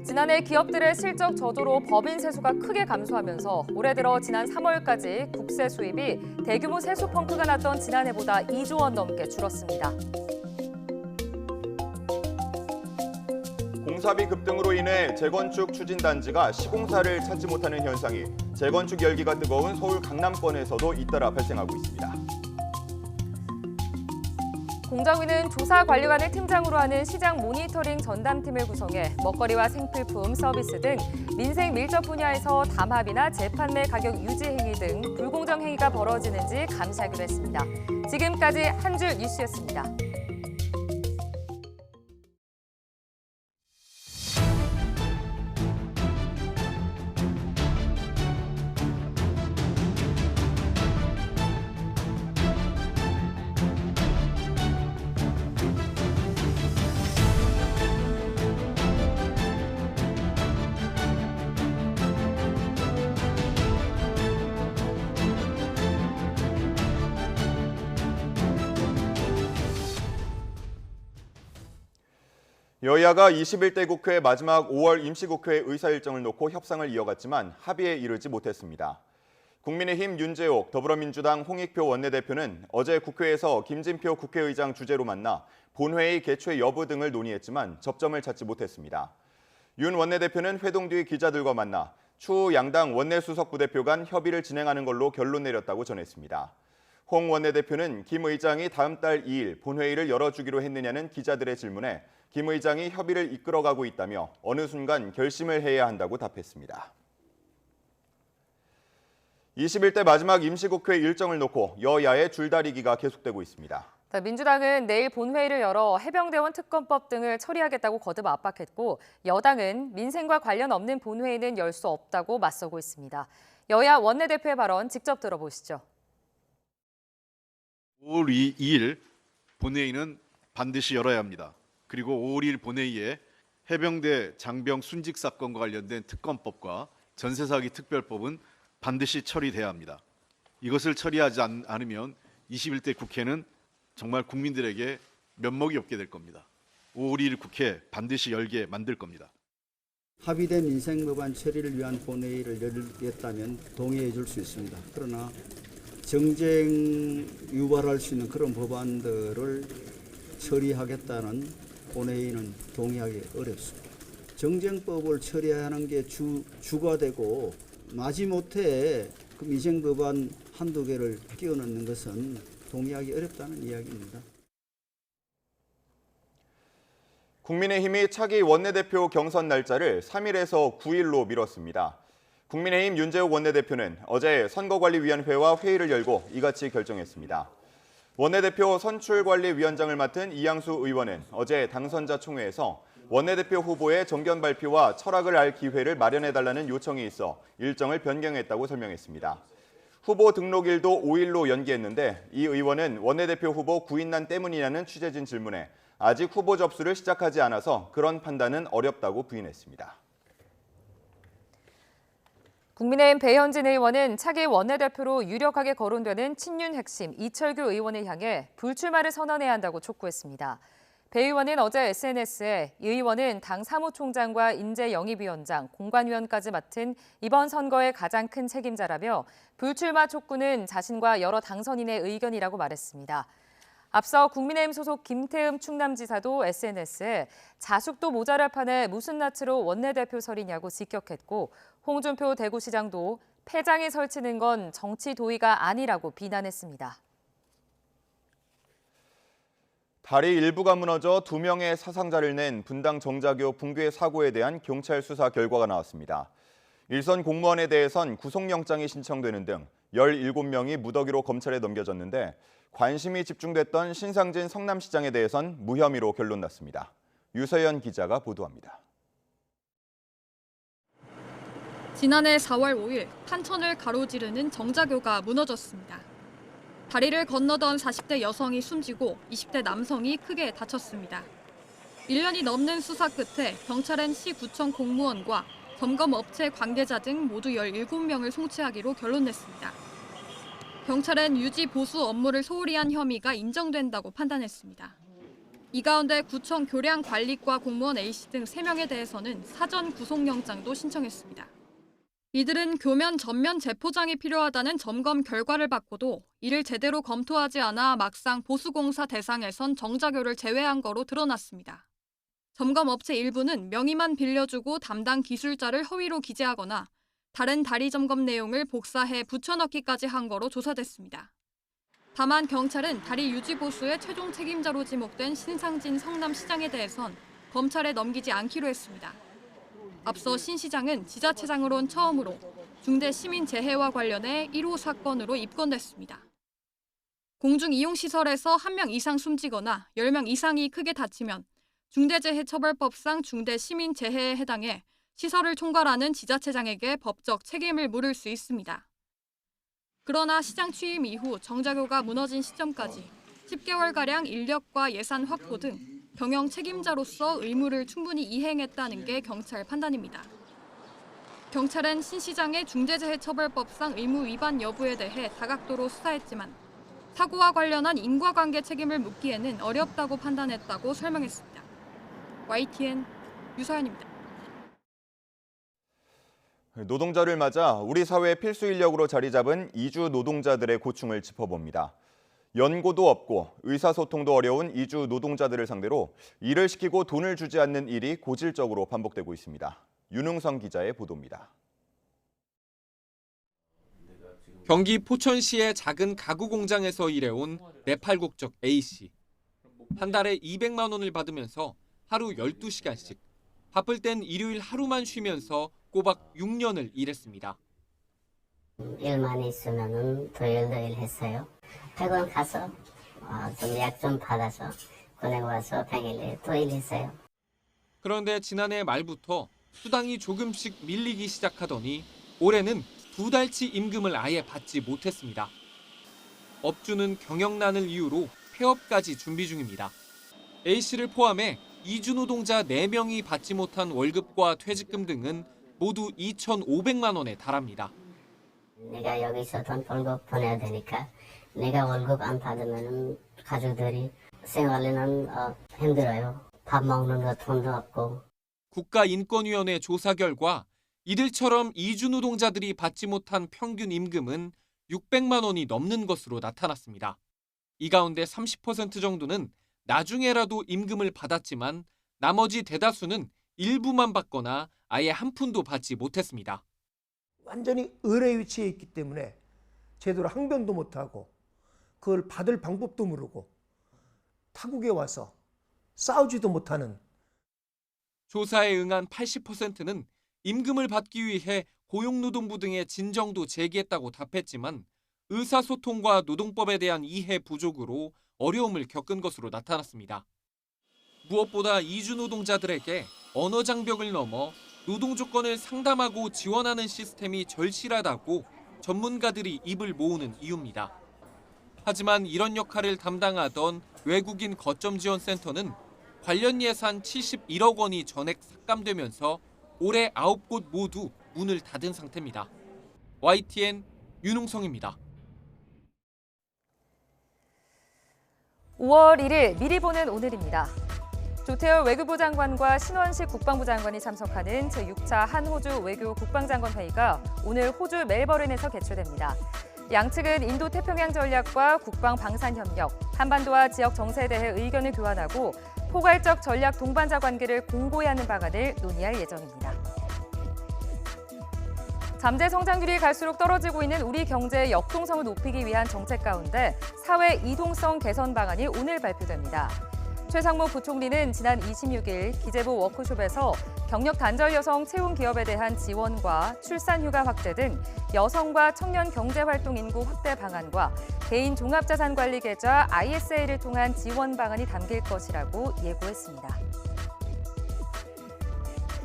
지난해 기업들의 실적 저조로 법인 세수가 크게 감소하면서 올해 들어 지난 3월까지 국세 수입이 대규모 세수 펑크가 났던 지난해보다 2조 원 넘게 줄었습니다. 공사비 급등으로 인해 재건축 추진단지가 시공사를 찾지 못하는 현상이 재건축 열기가 뜨거운 서울 강남권에서도 잇따라 발생하고 있습니다. 공정위는 조사관리관을 팀장으로 하는 시장 모니터링 전담팀을 구성해 먹거리와 생필품, 서비스 등 민생 밀접 분야에서 담합이나 재판매 가격 유지 행위 등 불공정 행위가 벌어지는지 감시하기로 했습니다. 지금까지 한 줄 뉴스였습니다. 여야가 21대 국회 마지막 5월 임시국회 의사 일정을 놓고 협상을 이어갔지만 합의에 이르지 못했습니다. 국민의힘 윤재옥, 더불어민주당 홍익표 원내대표는 어제 국회에서 김진표 국회의장 주재로 만나 본회의 개최 여부 등을 논의했지만 접점을 찾지 못했습니다. 윤 원내대표는 회동 뒤 기자들과 만나 추후 양당 원내수석 부대표 간 협의를 진행하는 걸로 결론 내렸다고 전했습니다. 홍 원내대표는 김 의장이 다음 달 2일 본회의를 열어주기로 했느냐는 기자들의 질문에 김 의장이 협의를 이끌어가고 있다며 어느 순간 결심을 해야 한다고 답했습니다. 21대 마지막 임시국회 일정을 놓고 여야의 줄다리기가 계속되고 있습니다. 민주당은 내일 본회의를 열어 해병대원 특검법 등을 처리하겠다고 거듭 압박했고 여당은 민생과 관련 없는 본회의는 열 수 없다고 맞서고 있습니다. 여야 원내대표의 발언 직접 들어보시죠. 5월 2일 본회의는 반드시 열어야 합니다. 그리고 5월 2일 본회의에 해병대 장병 순직 사건과 관련된 특검법과 전세사기 특별법은 반드시 처리돼야 합니다. 이것을 처리하지 않으면 21대 국회는 정말 국민들에게 면목이 없게 될 겁니다. 5월 2일 국회 반드시 열게 만들 겁니다. 합의된 민생법안 처리를 위한 본회의를 열겠다면 동의해 줄 수 있습니다. 그러나 정쟁 유발할 수 있는 그런 법안들을 처리하겠다는 본회의는 동의하기 어렵습니다. 정쟁법을 처리하는 게 주가 되고 마지못해 그 민생법안 한두 개를 끼워 넣는 것은 동의하기 어렵다는 이야기입니다. 국민의힘이 차기 원내대표 경선 날짜를 3일에서 9일로 미뤘습니다. 국민의힘 윤재옥 원내대표는 어제 선거관리위원회와 회의를 열고 이같이 결정했습니다. 원내대표 선출관리위원장을 맡은 이양수 의원은 어제 당선자 총회에서 원내대표 후보의 정견 발표와 철학을 알 기회를 마련해달라는 요청이 있어 일정을 변경했다고 설명했습니다. 후보 등록일도 5일로 연기했는데 이 의원은 원내대표 후보 구인난 때문이냐는 취재진 질문에 아직 후보 접수를 시작하지 않아서 그런 판단은 어렵다고 부인했습니다. 국민의힘 배현진 의원은 차기 원내대표로 유력하게 거론되는 친윤 핵심 이철규 의원을 향해 불출마를 선언해야 한다고 촉구했습니다. 배 의원은 어제 SNS에 이 의원은 당 사무총장과 인재영입위원장, 공관위원까지 맡은 이번 선거의 가장 큰 책임자라며 불출마 촉구는 자신과 여러 당선인의 의견이라고 말했습니다. 앞서 국민의힘 소속 김태흠 충남지사도 SNS에 자숙도 모자랄 판에 무슨 낯으로 원내대표 서리냐고 직격했고 홍준표 대구시장도 패장이 설치는 건 정치 도의가 아니라고 비난했습니다. 다리 일부가 무너져 2명의 사상자를 낸 분당 정자교 붕괴 사고에 대한 경찰 수사 결과가 나왔습니다. 일선 공무원에 대해선 구속영장이 신청되는 등 17명이 무더기로 검찰에 넘겨졌는데 관심이 집중됐던 신상진 성남시장에 대해선 무혐의로 결론났습니다. 유서연 기자가 보도합니다. 지난해 4월 5일 탄천을 가로지르는 정자교가 무너졌습니다. 다리를 건너던 40대 여성이 숨지고 20대 남성이 크게 다쳤습니다. 1년이 넘는 수사 끝에 경찰은 시구청 공무원과 점검업체 관계자 등 모두 17명을 송치하기로 결론냈습니다. 경찰은 유지 보수 업무를 소홀히 한 혐의가 인정된다고 판단했습니다. 이 가운데 구청 교량관리과 공무원 A씨 등 3명에 대해서는 사전 구속영장도 신청했습니다. 이들은 교면 전면 재포장이 필요하다는 점검 결과를 받고도 이를 제대로 검토하지 않아 막상 보수공사 대상에선 정자교를 제외한 거로 드러났습니다. 점검업체 일부는 명의만 빌려주고 담당 기술자를 허위로 기재하거나 다른 다리 점검 내용을 복사해 붙여넣기까지 한 거로 조사됐습니다. 다만 경찰은 다리 유지 보수의 최종 책임자로 지목된 신상진 성남시장에 대해선 검찰에 넘기지 않기로 했습니다. 앞서 신 시장은 지자체장으론 처음으로 중대 시민재해와 관련해 1호 사건으로 입건됐습니다. 공중이용시설에서 1명 이상 숨지거나 10명 이상이 크게 다치면 중대재해처벌법상 중대시민재해에 해당해 시설을 총괄하는 지자체장에게 법적 책임을 물을 수 있습니다. 그러나 시장 취임 이후 정자교가 무너진 시점까지 10개월가량 인력과 예산 확보 등 경영 책임자로서 의무를 충분히 이행했다는 게 경찰 판단입니다. 경찰은 신 시장의 중대재해처벌법상 의무 위반 여부에 대해 다각도로 수사했지만 사고와 관련한 인과관계 책임을 묻기에는 어렵다고 판단했다고 설명했습니다. YTN 유서연입니다. 노동절을 맞아 우리 사회의 필수 인력으로 자리 잡은 이주 노동자들의 고충을 짚어봅니다. 연고도 없고 의사소통도 어려운 이주 노동자들을 상대로 일을 시키고 돈을 주지 않는 일이 고질적으로 반복되고 있습니다. 윤웅성 기자의 보도입니다. 경기 포천시의 작은 가구 공장에서 일해온 네팔 국적 A씨. 한 달에 200만 원을 받으면서 하루 12시간씩, 바쁠 땐 일요일 하루만 쉬면서 꼬박 6년을 일했습니다. 일만 있으면은 토요일도 일했어요. 퇴근 가서 좀 약 좀 받아서 군에 와서 평일에 또 일했어요. 그런데 지난해 말부터 수당이 조금씩 밀리기 시작하더니 올해는 2달치 임금을 아예 받지 못했습니다. 업주는 경영난을 이유로 폐업까지 준비 중입니다. A씨를 포함해 이주 노동자 4명이 받지 못한 월급과 퇴직금 등은 모두 2,500만 원에 달합니다. 내가 여기서 돈 벌고 보내야 되니까 내가 월급 안 받으면 가족들이 생활에는 힘들어요. 밥 먹는 거 돈도 없고. 국가인권위원회 조사 결과 이들처럼 이주 노동자들이 받지 못한 평균 임금은 600만 원이 넘는 것으로 나타났습니다. 이 가운데 30% 정도는 나중에라도 임금을 받았지만 나머지 대다수는 일부만 받거나 아예 한 푼도 받지 못했습니다. 완전히 을의 위치에 있기 때문에 제대로 항변도 못하고 그걸 받을 방법도 모르고 타국에 와서 싸우지도 못하는. 조사에 응한 80%는 임금을 받기 위해 고용노동부 등의 진정도 제기했다고 답했지만 의사소통과 노동법에 대한 이해 부족으로 어려움을 겪은 것으로 나타났습니다. 무엇보다 이주 노동자들에게 언어 장벽을 넘어 노동 조건을 상담하고 지원하는 시스템이 절실하다고 전문가들이 입을 모으는 이유입니다. 하지만 이런 역할을 담당하던 외국인 거점 지원센터는 관련 예산 71억 원이 전액 삭감되면서 올해 9곳 모두 문을 닫은 상태입니다. YTN 윤웅성입니다. 5월 1일 미리 보는 오늘입니다. 조태열 외교부 장관과 신원식 국방부 장관이 참석하는 제6차 한호주 외교 국방장관 회의가 오늘 호주 멜버른에서 개최됩니다. 양측은 인도태평양 전략과 국방 방산 협력, 한반도와 지역 정세에 대해 의견을 교환하고 포괄적 전략 동반자 관계를 공고히 하는 방안을 논의할 예정입니다. 잠재 성장률이 갈수록 떨어지고 있는 우리 경제의 역동성을 높이기 위한 정책 가운데 사회 이동성 개선 방안이 오늘 발표됩니다. 최상무 부총리는 지난 26일 기재부 워크숍에서 경력 단절 여성 채용 기업에 대한 지원과 출산 휴가 확대 등 여성과 청년 경제활동 인구 확대 방안과 개인 종합자산 관리 계좌 ISA를 통한 지원 방안이 담길 것이라고 예고했습니다.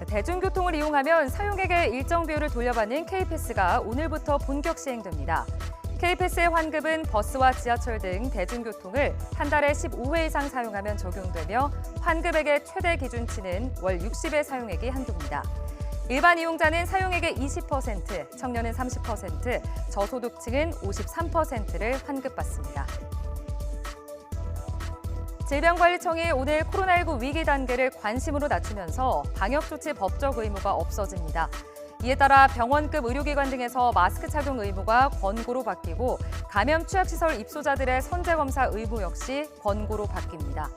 대중교통을 이용하면 사용액의 일정 비율을 돌려받는 K패스가 오늘부터 본격 시행됩니다. K패스의 환급은 버스와 지하철 등 대중교통을 한 달에 15회 이상 사용하면 적용되며 환급액의 최대 기준치는 월 60회 사용액이 한도입니다. 일반 이용자는 사용액의 20%, 청년은 30%, 저소득층은 53%를 환급받습니다. 질병관리청이 오늘 코로나19 위기 단계를 관심으로 낮추면서 방역조치 법적 의무가 없어집니다. 이에 따라 병원급 의료기관 등에서 마스크 착용 의무가 권고로 바뀌고 감염 취약시설 입소자들의 선제검사 의무 역시 권고로 바뀝니다.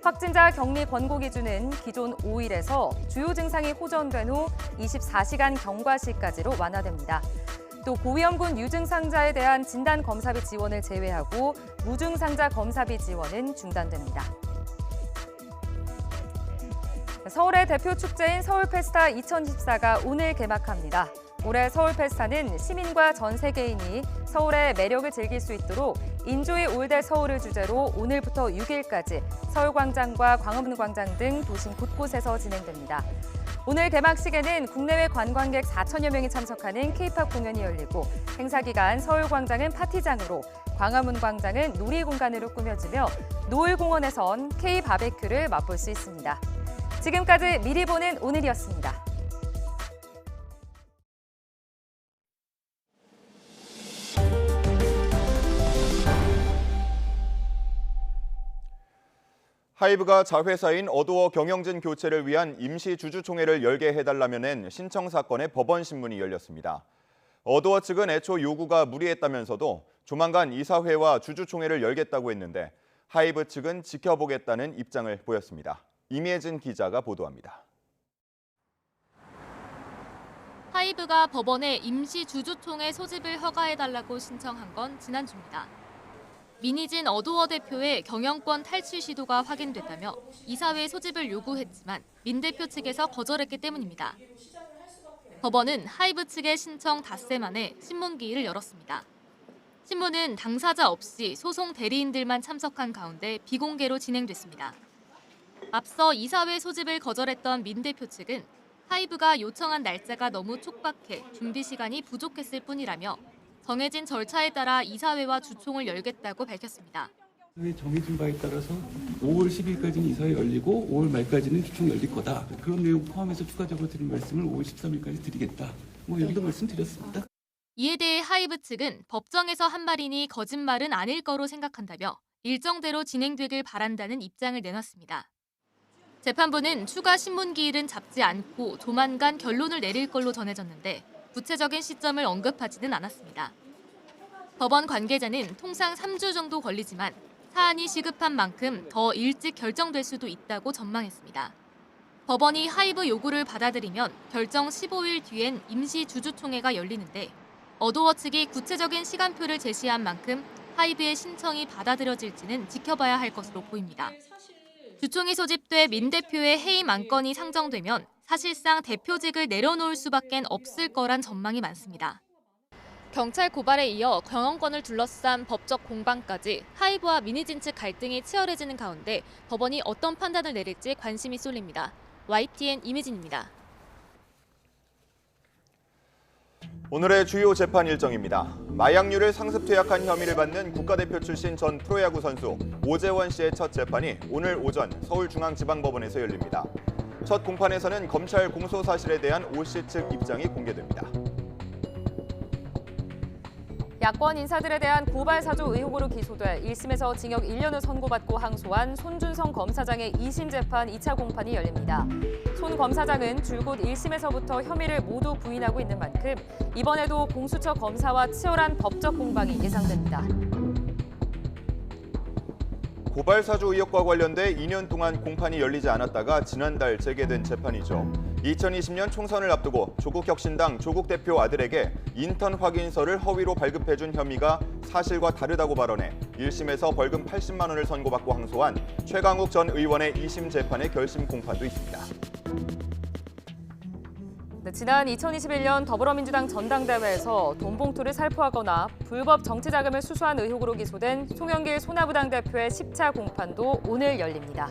확진자 격리 권고 기준은 기존 5일에서 주요 증상이 호전된 후 24시간 경과 시까지로 완화됩니다. 또 고위험군 유증상자에 대한 진단검사비 지원을 제외하고 무증상자 검사비 지원은 중단됩니다. 서울의 대표 축제인 서울페스타 2014가 오늘 개막합니다. 올해 서울페스타는 시민과 전 세계인이 서울의 매력을 즐길 수 있도록 인조이 올드 서울을 주제로 오늘부터 6일까지 서울광장과 광화문광장 등 도심 곳곳에서 진행됩니다. 오늘 개막식에는 국내외 관광객 4천여 명이 참석하는 K-팝 공연이 열리고 행사 기간 서울광장은 파티장으로 광화문광장은 놀이공간으로 꾸며지며 노을공원에선 K-바베큐를 맛볼 수 있습니다. 지금까지 미리 보는 오늘이었습니다. 하이브가 자회사인 어도어 경영진 교체를 위한 임시 주주총회를 열게 해달라며 낸 신청 사건의 법원 신문이 열렸습니다. 어도어 측은 애초 요구가 무리했다면서도 조만간 이사회와 주주총회를 열겠다고 했는데 하이브 측은 지켜보겠다는 입장을 보였습니다. 임예진 기자가 보도합니다. 하이브가 법원에 임시 주주총회 소집을 허가해달라고 신청한 건 지난주입니다. 민희진 어도어 대표의 경영권 탈취 시도가 확인됐다며 이사회 소집을 요구했지만 민 대표 측에서 거절했기 때문입니다. 법원은 하이브 측의 신청 닷새 만에 신문기일을 열었습니다. 신문은 당사자 없이 소송 대리인들만 참석한 가운데 비공개로 진행됐습니다. 앞서 이사회 소집을 거절했던 민 대표 측은 하이브가 요청한 날짜가 너무 촉박해 준비 시간이 부족했을 뿐이라며 정해진 절차에 따라 이사회와 주총을 열겠다고 밝혔습니다. 정해진 바에 따라서 5월 10일까지는 이사회 열리고 5월 말까지는 주총 열릴 거다. 그런 내용 포함해서 추가적으로 드린 말씀을 5월 13일까지 드리겠다. 이 정도 말씀드렸습니다. 이에 대해 하이브 측은 법정에서 한 말이니 거짓말은 아닐 거로 생각한다며 일정대로 진행되길 바란다는 입장을 내놨습니다. 재판부는 추가 신문기일은 잡지 않고 조만간 결론을 내릴 걸로 전해졌는데 구체적인 시점을 언급하지는 않았습니다. 법원 관계자는 통상 3주 정도 걸리지만 사안이 시급한 만큼 더 일찍 결정될 수도 있다고 전망했습니다. 법원이 하이브 요구를 받아들이면 결정 15일 뒤엔 임시 주주총회가 열리는데 어도어 측이 구체적인 시간표를 제시한 만큼 하이브의 신청이 받아들여질지는 지켜봐야 할 것으로 보입니다. 주총이 소집돼 민 대표의 해임 안건이 상정되면 사실상 대표직을 내려놓을 수밖엔 없을 거란 전망이 많습니다. 경찰 고발에 이어 경영권을 둘러싼 법적 공방까지 하이브와 민희진 측 갈등이 치열해지는 가운데 법원이 어떤 판단을 내릴지 관심이 쏠립니다. YTN 임혜진입니다. 오늘의 주요 재판 일정입니다. 마약류를 상습 투약한 혐의를 받는 국가대표 출신 전 프로야구 선수 오재원 씨의 첫 재판이 오늘 오전 서울중앙지방법원에서 열립니다. 첫 공판에서는 검찰 공소 사실에 대한 오 씨 측 입장이 공개됩니다. 야권 인사들에 대한 고발 사주 의혹으로 기소돼 1심에서 징역 1년을 선고받고 항소한 손준성 검사장의 2심 재판 2차 공판이 열립니다. 손 검사장은 줄곧 1심에서부터 혐의를 모두 부인하고 있는 만큼 이번에도 공수처 검사와 치열한 법적 공방이 예상됩니다. 고발 사주 의혹과 관련돼 2년 동안 공판이 열리지 않았다가 지난달 재개된 재판이죠. 2020년 총선을 앞두고 조국혁신당 조국 대표 아들에게 인턴 확인서를 허위로 발급해준 혐의가 사실과 다르다고 발언해 1심에서 벌금 80만 원을 선고받고 항소한 최강욱 전 의원의 2심 재판의 결심 공판도 있습니다. 지난 2021년 더불어민주당 전당대회에서 돈봉투를 살포하거나 불법 정치자금을 수수한 의혹으로 기소된 송영길 소나무당 대표의 10차 공판도 오늘 열립니다.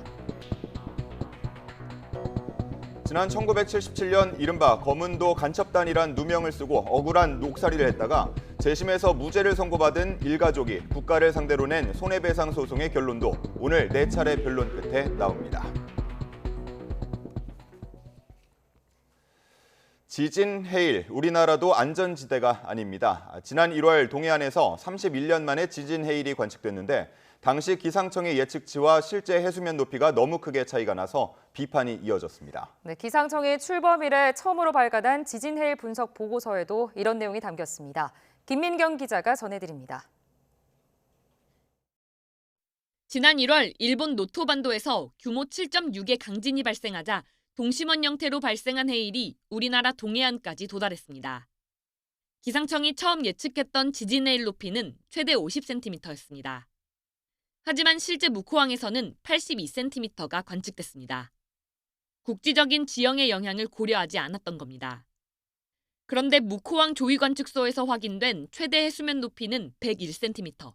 지난 1977년 이른바 검은도 간첩단이란 누명을 쓰고 억울한 녹살이를 했다가 재심에서 무죄를 선고받은 일가족이 국가를 상대로 낸 손해배상 소송의 결론도 오늘 4차례 변론 끝에 나옵니다. 지진, 해일, 우리나라도 안전지대가 아닙니다. 지난 1월 동해안에서 31년 만에 지진, 해일이 관측됐는데 당시 기상청의 예측치와 실제 해수면 높이가 너무 크게 차이가 나서 비판이 이어졌습니다. 네, 기상청이 출범 이래 처음으로 발간한 지진, 해일 분석 보고서에도 이런 내용이 담겼습니다. 김민경 기자가 전해드립니다. 지난 1월 일본 노토반도에서 규모 7.6의 강진이 발생하자 동심원 형태로 발생한 해일이 우리나라 동해안까지 도달했습니다. 기상청이 처음 예측했던 지진 해일 높이는 최대 50cm였습니다. 하지만 실제 묵호항에서는 82cm가 관측됐습니다. 국지적인 지형의 영향을 고려하지 않았던 겁니다. 그런데 묵호항 조위관측소에서 확인된 최대 해수면 높이는 101cm.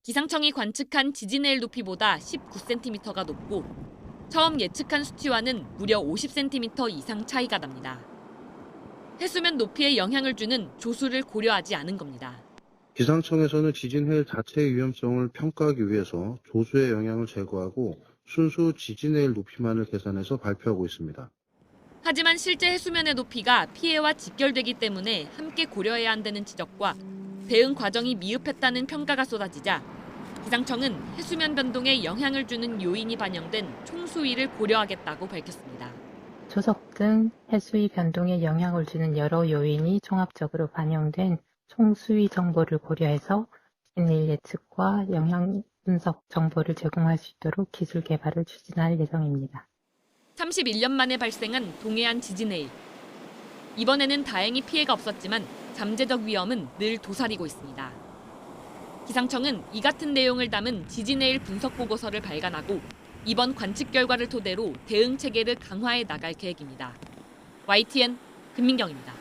기상청이 관측한 지진 해일 높이보다 19cm가 높고 처음 예측한 수치와는 무려 50cm 이상 차이가 납니다. 해수면 높이에 영향을 주는 조수를 고려하지 않은 겁니다. 기상청에서는 지진 해일 자체의 위험성을 평가하기 위해서 조수의 영향을 제거하고 순수 지진 해일 높이만을 계산해서 발표하고 있습니다. 하지만 실제 해수면의 높이가 피해와 직결되기 때문에 함께 고려해야 한다는 지적과 대응 과정이 미흡했다는 평가가 쏟아지자 기상청은 해수면 변동에 영향을 주는 요인이 반영된 총수위를 고려하겠다고 밝혔습니다. 초속 등 해수위 변동에 영향을 주는 여러 요인이 종합적으로 반영된 총수위 정보를 고려해서 지진해일 예측과 영향 분석 정보를 제공할 수 있도록 기술 개발을 추진할 예정입니다. 31년 만에 발생한 동해안 지진해일. 이번에는 다행히 피해가 없었지만 잠재적 위험은 늘 도사리고 있습니다. 기상청은 이 같은 내용을 담은 지진해일 분석 보고서를 발간하고 이번 관측 결과를 토대로 대응 체계를 강화해 나갈 계획입니다. YTN 김민경입니다.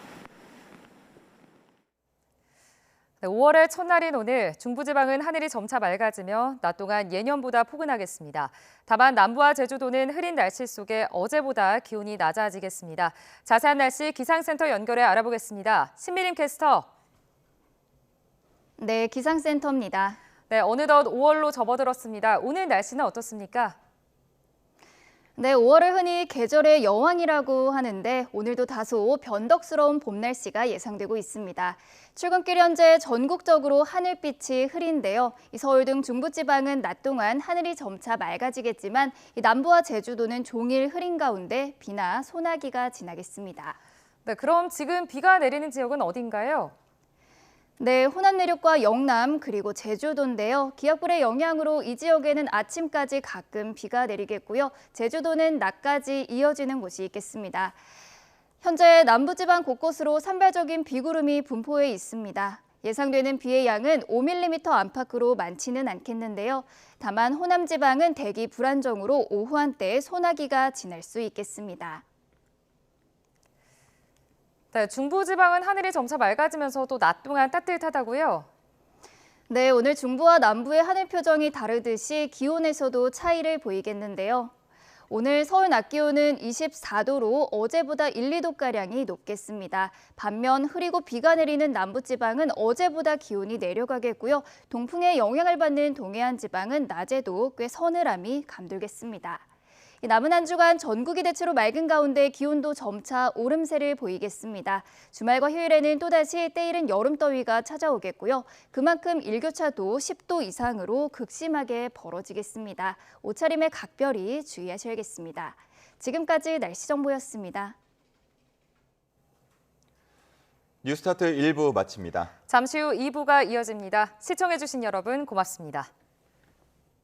5월의 첫날인 오늘 중부지방은 하늘이 점차 맑아지며 낮 동안 예년보다 포근하겠습니다. 다만 남부와 제주도는 흐린 날씨 속에 어제보다 기온이 낮아지겠습니다. 자세한 날씨 기상센터 연결해 알아보겠습니다. 신미림 캐스터. 네, 기상센터입니다. 네, 어느덧 5월로 접어들었습니다. 오늘 날씨는 어떻습니까? 네, 5월을 흔히 계절의 여왕이라고 하는데 오늘도 다소 변덕스러운 봄 날씨가 예상되고 있습니다. 출근길 현재 전국적으로 하늘빛이 흐린데요. 서울 등 중부지방은 낮 동안 하늘이 점차 맑아지겠지만 남부와 제주도는 종일 흐린 가운데 비나 소나기가 지나겠습니다. 네, 그럼 지금 비가 내리는 지역은 어딘가요? 네, 호남 내륙과 영남 그리고 제주도인데요. 기압불의 영향으로 이 지역에는 아침까지 가끔 비가 내리겠고요. 제주도는 낮까지 이어지는 곳이 있겠습니다. 현재 남부지방 곳곳으로 산발적인 비구름이 분포해 있습니다. 예상되는 비의 양은 5mm 안팎으로 많지는 않겠는데요. 다만 호남 지방은 대기 불안정으로 오후 한때 소나기가 지날 수 있겠습니다. 네, 중부지방은 하늘이 점차 맑아지면서도 낮 동안 따뜻하다고요? 네, 오늘 중부와 남부의 하늘 표정이 다르듯이 기온에서도 차이를 보이겠는데요. 오늘 서울 낮 기온은 24도로 어제보다 1, 2도가량이 높겠습니다. 반면 흐리고 비가 내리는 남부지방은 어제보다 기온이 내려가겠고요. 동풍의 영향을 받는 동해안 지방은 낮에도 꽤 서늘함이 감돌겠습니다. 남은 한 주간 전국이 대체로 맑은 가운데 기온도 점차 오름세를 보이겠습니다. 주말과 휴일에는 또다시 때이른 여름더위가 찾아오겠고요. 그만큼 일교차도 10도 이상으로 극심하게 벌어지겠습니다. 옷차림에 각별히 주의하셔야겠습니다. 지금까지 날씨 정보였습니다. 뉴스타트 1부 마칩니다. 잠시 후 2부가 이어집니다. 시청해주신 여러분 고맙습니다.